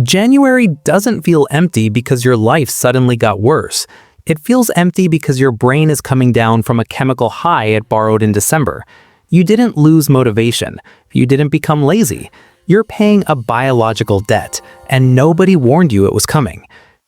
January doesn't feel empty because your life suddenly got worse. It feels empty because your brain is coming down from a chemical high it borrowed in December. You didn't lose motivation. You didn't become lazy. You're paying a biological debt, and nobody warned you it was coming.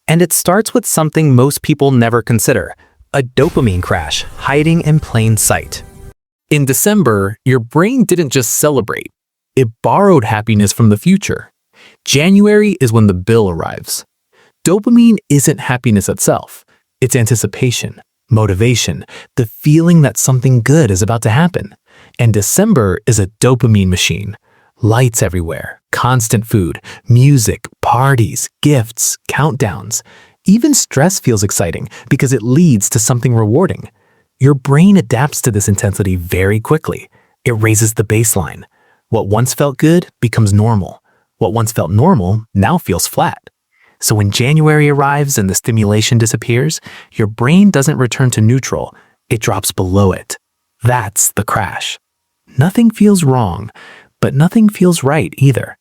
And it starts with something most people never consider: a dopamine crash hiding in plain sight. In December, your brain didn't just celebrate. It borrowed happiness from the future. January is when the bill arrives. Dopamine isn't happiness itself. It's anticipation, motivation, the feeling that something good is about to happen. And December is a dopamine machine. Lights everywhere, constant food, music, parties, gifts, countdowns. Even stress feels exciting because it leads to something rewarding. Your brain adapts to this intensity very quickly. It raises the baseline. What once felt good becomes normal. What once felt normal now feels flat. So when January arrives and the stimulation disappears, your brain doesn't return to neutral. It drops below it. That's the crash. Nothing feels wrong, but nothing feels right either.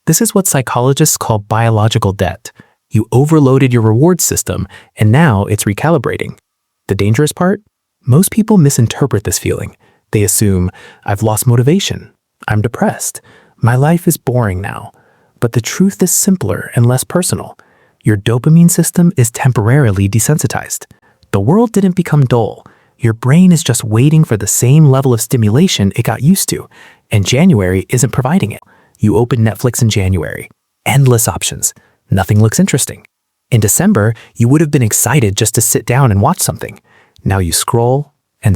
This is what psychologists call biological debt. You overloaded your reward system, and now it's recalibrating. The dangerous part? Most people misinterpret this feeling. They assume, I've lost motivation. I'm depressed. My life is boring now. But the truth is simpler and less personal. Your dopamine system is temporarily desensitized. The world didn't become dull. Your brain is just waiting for the same level of stimulation it got used to, and January isn't providing it. You open Netflix in January. Endless options. Nothing looks interesting. In December, you would have been excited just to sit down and watch something. Now you scroll and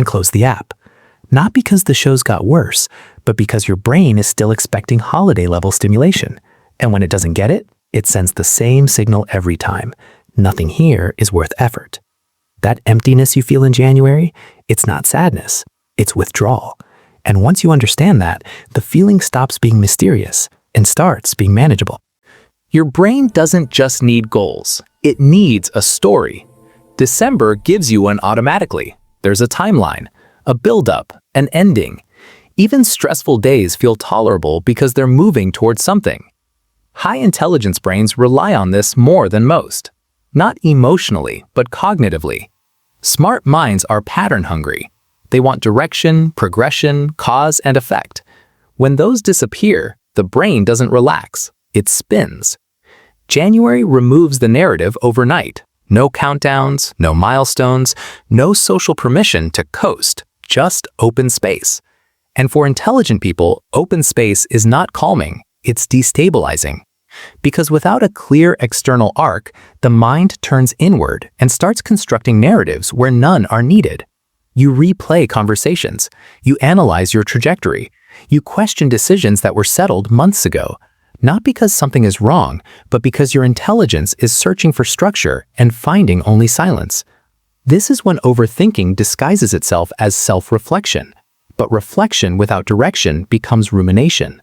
close the app. Not because the shows got worse, but because your brain is still expecting holiday-level stimulation. And when it doesn't get it, it sends the same signal every time. Nothing here is worth effort. That emptiness you feel in January, it's not sadness, it's withdrawal. And once you understand that, the feeling stops being mysterious and starts being manageable. Your brain doesn't just need goals, it needs a story. December gives you one automatically. There's a timeline, a build-up, an ending. Even stressful days feel tolerable because they're moving towards something. High-intelligence brains rely on this more than most. Not emotionally, but cognitively. Smart minds are pattern-hungry. They want direction, progression, cause, and effect. When those disappear, the brain doesn't relax. It spins. January removes the narrative overnight. No countdowns, no milestones, no social permission to coast, just open space. And for intelligent people, open space is not calming, it's destabilizing. Because without a clear external arc, the mind turns inward and starts constructing narratives where none are needed. You replay conversations, you analyze your trajectory, you question decisions that were settled months ago. Not because something is wrong, but because your intelligence is searching for structure and finding only silence. This is when overthinking disguises itself as self-reflection, but reflection without direction becomes rumination.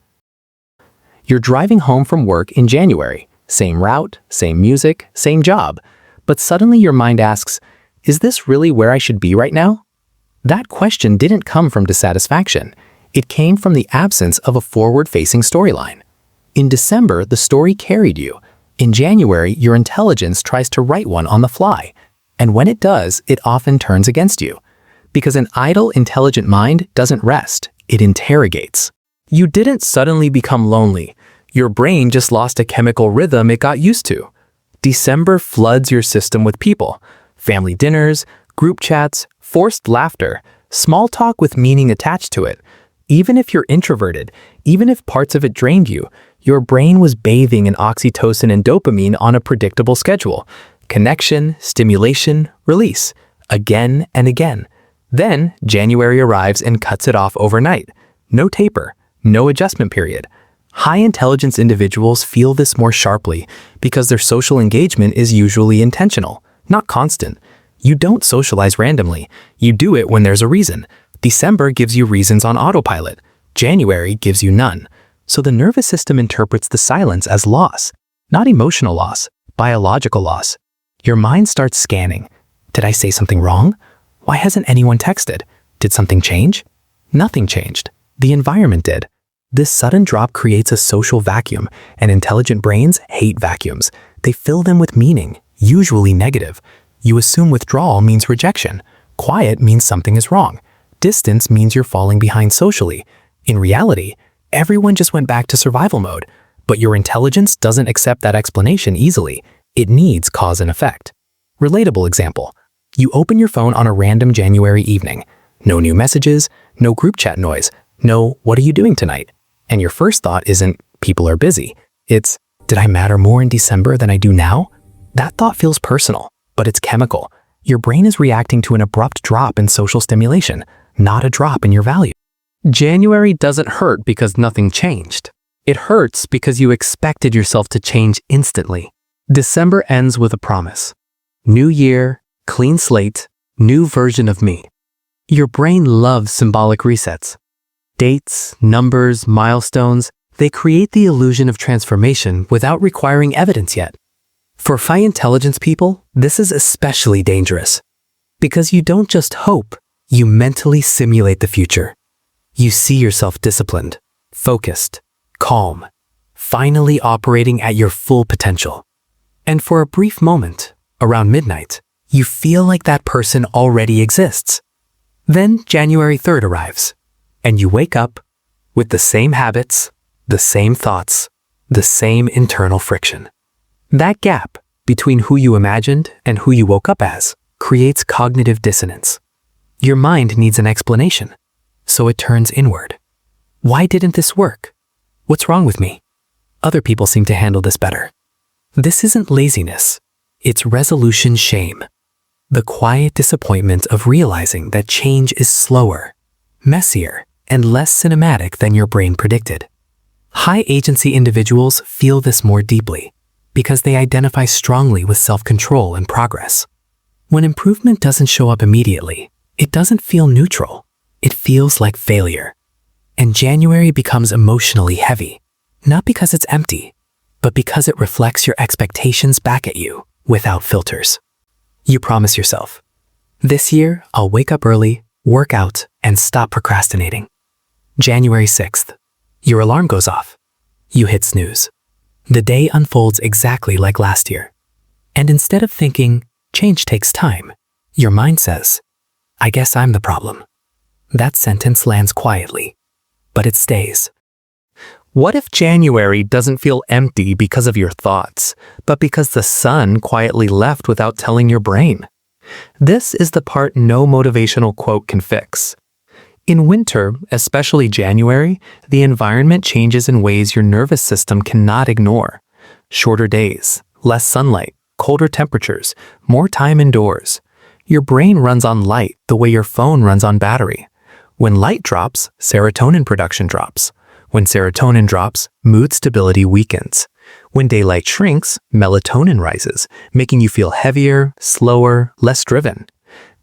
You're driving home from work in January, same route, same music, same job, but suddenly your mind asks, is this really where I should be right now? That question didn't come from dissatisfaction. It came from the absence of a forward-facing storyline. In December, the story carried you. In January, your intelligence tries to write one on the fly. And when it does, it often turns against you. Because an idle, intelligent mind doesn't rest, it interrogates. You didn't suddenly become lonely. Your brain just lost a chemical rhythm it got used to. December floods your system with people. Family dinners, group chats, forced laughter, small talk with meaning attached to it. Even if you're introverted, even if parts of it drained you, your brain was bathing in oxytocin and dopamine on a predictable schedule. Connection, stimulation, release. Again and again. Then, January arrives and cuts it off overnight. No taper, no adjustment period. High-intelligence individuals feel this more sharply because their social engagement is usually intentional, not constant. You don't socialize randomly. You do it when there's a reason. December gives you reasons on autopilot. January gives you none. So the nervous system interprets the silence as loss, not emotional loss, biological loss. Your mind starts scanning. Did I say something wrong? Why hasn't anyone texted? Did something change? Nothing changed. The environment did. This sudden drop creates a social vacuum, and intelligent brains hate vacuums. They fill them with meaning, usually negative. You assume withdrawal means rejection. Quiet means something is wrong. Distance means you're falling behind socially. In reality, everyone just went back to survival mode. But your intelligence doesn't accept that explanation easily. It needs cause and effect. Relatable example. You open your phone on a random January evening. No new messages, no group chat noise, no "what are you doing tonight?" And your first thought isn't "people are busy." It's "did I matter more in December than I do now?" That thought feels personal, but it's chemical. Your brain is reacting to an abrupt drop in social stimulation, not a drop in your value. January doesn't hurt because nothing changed. It hurts because you expected yourself to change instantly. December ends with a promise. New year, clean slate, new version of me. Your brain loves symbolic resets. Dates, numbers, milestones, they create the illusion of transformation without requiring evidence yet. For high intelligence people, this is especially dangerous. Because you don't just hope, you mentally simulate the future. You see yourself disciplined, focused, calm, finally operating at your full potential. And for a brief moment, around midnight, you feel like that person already exists. Then January 3rd arrives, and you wake up with the same habits, the same thoughts, the same internal friction. That gap between who you imagined and who you woke up as creates cognitive dissonance. Your mind needs an explanation, so it turns inward. Why didn't this work? What's wrong with me? Other people seem to handle this better. This isn't laziness. It's resolution shame. The quiet disappointment of realizing that change is slower, messier, and less cinematic than your brain predicted. High agency individuals feel this more deeply because they identify strongly with self-control and progress. When improvement doesn't show up immediately, it doesn't feel neutral. It feels like failure. And January becomes emotionally heavy, not because it's empty, but because it reflects your expectations back at you without filters. You promise yourself, this year I'll wake up early, work out, and stop procrastinating. January 6th, your alarm goes off. You hit snooze. The day unfolds exactly like last year. And instead of thinking, change takes time, your mind says, I guess I'm the problem. That sentence lands quietly, but it stays. What if January doesn't feel empty because of your thoughts, but because the sun quietly left without telling your brain? This is the part no motivational quote can fix. In winter, especially January, the environment changes in ways your nervous system cannot ignore. Shorter days, less sunlight, colder temperatures, more time indoors. Your brain runs on light the way your phone runs on battery. When light drops, serotonin production drops. When serotonin drops, mood stability weakens. When daylight shrinks, melatonin rises, making you feel heavier, slower, less driven.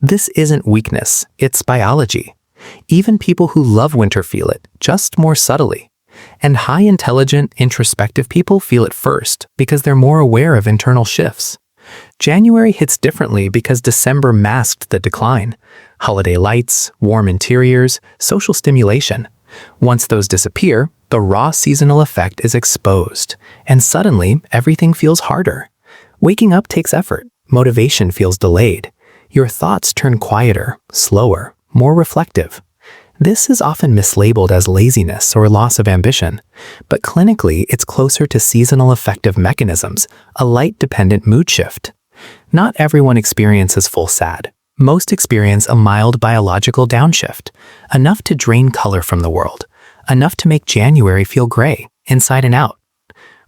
This isn't weakness, it's biology. Even people who love winter feel it, just more subtly. And high-intelligent, introspective people feel it first because they're more aware of internal shifts. January hits differently because December masked the decline. Holiday lights, warm interiors, social stimulation. Once those disappear, the raw seasonal effect is exposed, and suddenly everything feels harder. Waking up takes effort, motivation feels delayed. Your thoughts turn quieter, slower, more reflective. This is often mislabeled as laziness or loss of ambition, but clinically it's closer to seasonal affective mechanisms, a light-dependent mood shift. Not everyone experiences full SAD. Most experience a mild biological downshift, enough to drain color from the world, enough to make January feel gray, inside and out.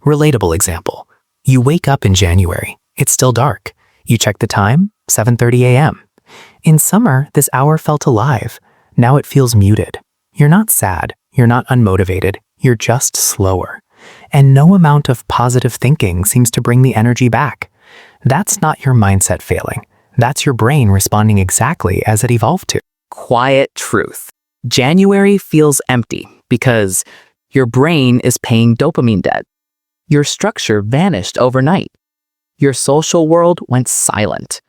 Relatable example. You wake up in January. It's still dark. You check the time, 7:30 a.m. In summer, this hour felt alive. Now it feels muted. You're not sad. You're not unmotivated. You're just slower. And no amount of positive thinking seems to bring the energy back. That's not your mindset failing. That's your brain responding exactly as it evolved to. Quiet truth. January feels empty because your brain is paying dopamine debt. Your structure vanished overnight. Your social world went silent.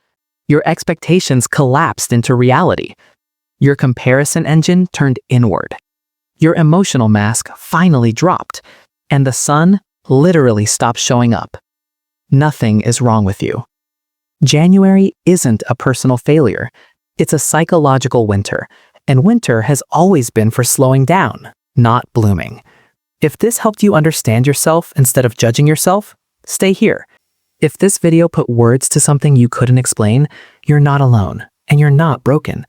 Your expectations collapsed into reality. Your comparison engine turned inward. Your emotional mask finally dropped, and the sun literally stopped showing up. Nothing is wrong with you. January isn't a personal failure. It's a psychological winter, and winter has always been for slowing down, not blooming. If this helped you understand yourself instead of judging yourself, stay here. If this video put words to something you couldn't explain, you're not alone, and you're not broken.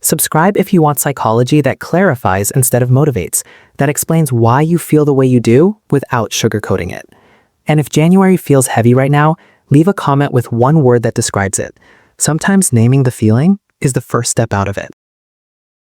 Subscribe if you want psychology that clarifies instead of motivates, that explains why you feel the way you do without sugarcoating it. And if January feels heavy right now, leave a comment with one word that describes it. Sometimes naming the feeling is the first step out of it.